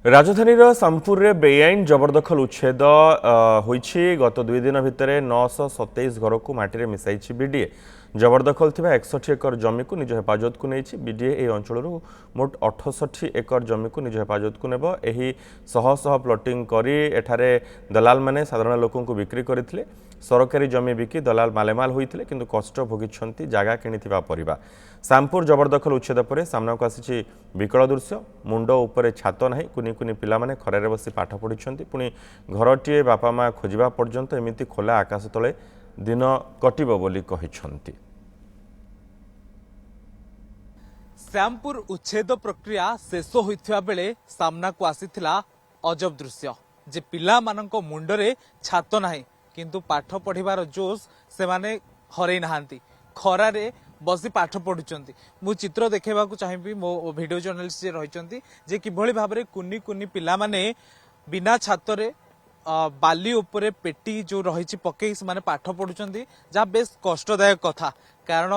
राजधानीर सामपुर रे बेआईन जबरदखल उच्छेद होईछि। गत 2 दिन भितर 927 घर को माटी मिसाई बीडीए। जबरदखल थिबा 61 एकर जमी को निज हेफाजत को नहीं बीडीए ए अंचल मोट 68 एकर जमी को निज हेफाजत को नेब। एही शह शह प्लटिंग करी एठारे दलाल माने साधारण लोकों को बिक्री करथिले। सरकारी जमी बिकी दलाल मालेमाल होइथिले किंतु कष्ट भोगिछंती जागा किनिथिबा परिबा। सामपुर जबरदखल उच्छेद पर सामना को आसी विकल दृश्य। मुंड उपरे छात नाही, कुनी कुनी पिला माने खरारे बसी पाठ पढ़िछंती। पुणी घरटीए बापा माँ खोजिबा पर्यंत एमिति खोला आकाश तले दिन कटिब बोली कहिछंती। श्यामपुर उच्छेद प्रक्रिया शेष होइथिबा बेले सामना को आसीथिला अजब दृश्य जे पिला मानक मुंडरे छात नाही किंतु पाठ पढ़िबार जोश से माने हरई नाहांती। खरारे बसी पाठ पढ़ुचंती। मु चित्र देखेबाकू चाहिबी मो वीडियो जर्नलिस्ट जे रहिचंती जे किभଳି भाबरे कुनी कुनी पिला माने बिना छातरे बाली उपरे पेटी जो रही पकई से माने पाठ पढ़ुचंती जहाँ बेस कष्टदायक कथा। कारण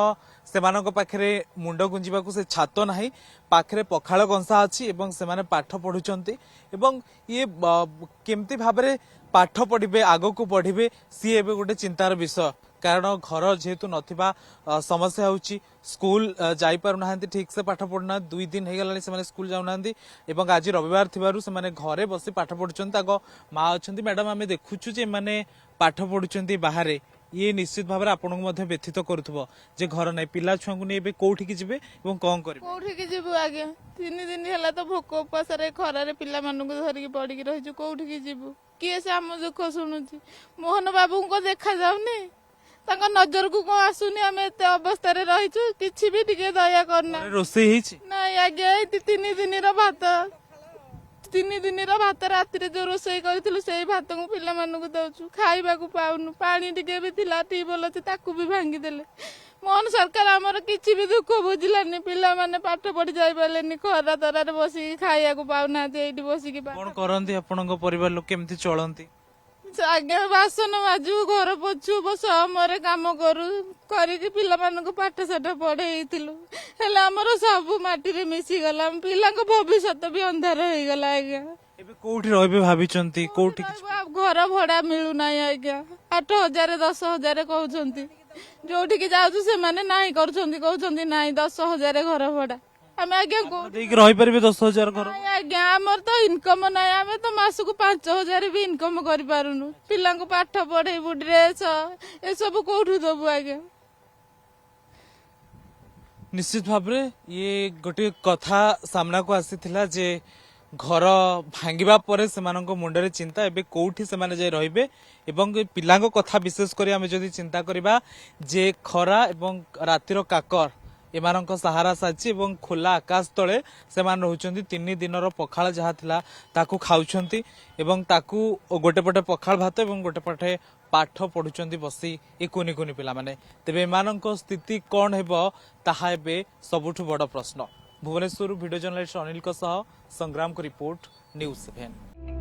से पाखे मुंड गुंजिबा से छात नाही, पाखे पखाल कंसा अच्छी एवं से माने पाठ पढ़ुचंती एवं ये केमती भाबरे पाठ पढ़िबे आगो को पढ़िबे सी एबे गोटे चिंतार विषय। कारण घर जेहेतु नथिबा समस्या होची स्कूल जाई पारु नाहंती, ठीक से पाठ पढ़ना 2 दिन हे गलानी से स्कूल जाउ नाहंती एवं आज रविवार थिबारु से माने घरे बसी पाठ पढ़ुचंती। ताको माँ अछंती मैडम आमे देखुछु जे माने पाठ पढ़ुचंती बाहरे। ये निश्चित भाव आपन को व्यथित करुथबो जे घर नै पिला छुआ को नै कोठी की जिवे एवं कोन करबे कोठी की जिवु आगे 3 दिन हैला तो भोक उपास रे खरा रे पिला मानु को धरि के पड़ी के रहिजु कोठी की जिवु किए से हम दुख सुनुची। मोहन बाबू को देखा जाउनी तांका नजर को को आसुनी हमें एते अवस्था रे रहिजु किछि भी टिके दया करना। रोसे हिची नै आगे 3 दिन रा भात 3 दिन भात राति जो रोसई करूँ से भात को पिला मानक दौचु खाइबा को पाउनु। पानी टिके भी थिला ट्यूबवेल अच्छे ताकू भी भांगी देले। मोहन सरकार आमर किछि भी दुख बुझिलानी। पिला माने पाठ पढ़ी जाई पालेनी खरा तरारे बसी खाइया को पाउना एठी बसी की कोन करंती आपनक परिवार लोक केमती चलंती। आगे बासन माजु घर पोछु बस हमरे काम करू करिक पिला मानक पाठ साठ पढ़ेइथिलु हेले हमर सब माटी रे मिसी गला। पिला को भविष्य भी अंधार हो गला। आज्ञा एबे कोठी रहबे भाबिचंती कोठी घर भड़ा मिलु नाही। आज्ञा 8000 10,000 कहउचंती जोठी की जाउछु से माने नाही करछंती कहउचंती नाही 10,000 घर भड़ा। आमे आज्ञा को देख रहि परबे 10,000 घर। आज्ञा हमर तो इनकम नाही। आमे तो मासु को 5,000 भी इनकम करि पारुनु। पिला को पाठ पढ़ेबु ड्रेस ए सब कोठु दबु। आज्ञा निश्चित भाव ये गोटे कथा सामना को आसीथिला जे घर भांगिबा परे सेमानंको मुंडरे चिंता एबे कोठी से माने जाय रहिबे एवं पिलांको कथा विशेष करी आमे जदी चिंता करिबा जे खरा एवं रातिर काकर एमानंको सहारा साची एवं खोला आकाश तले सेमान रहउचंती। 3 दिनर पखाल जहा थिला ताकू खाउचंती एवं ताकू गोटे पटे पखाल भात एवं गोटे पटे पाठ पढ़ुचंती बसी ए कुनी कुनी पिला माने। तेबे एमानंको स्थिति कोन हेबो ताहा एबे सबुठु बड़ प्रश्न। भुवनेश्वर वीडियो जर्नलिस्ट अनिल को सह संग्राम को रिपोर्ट न्यूज़ 7।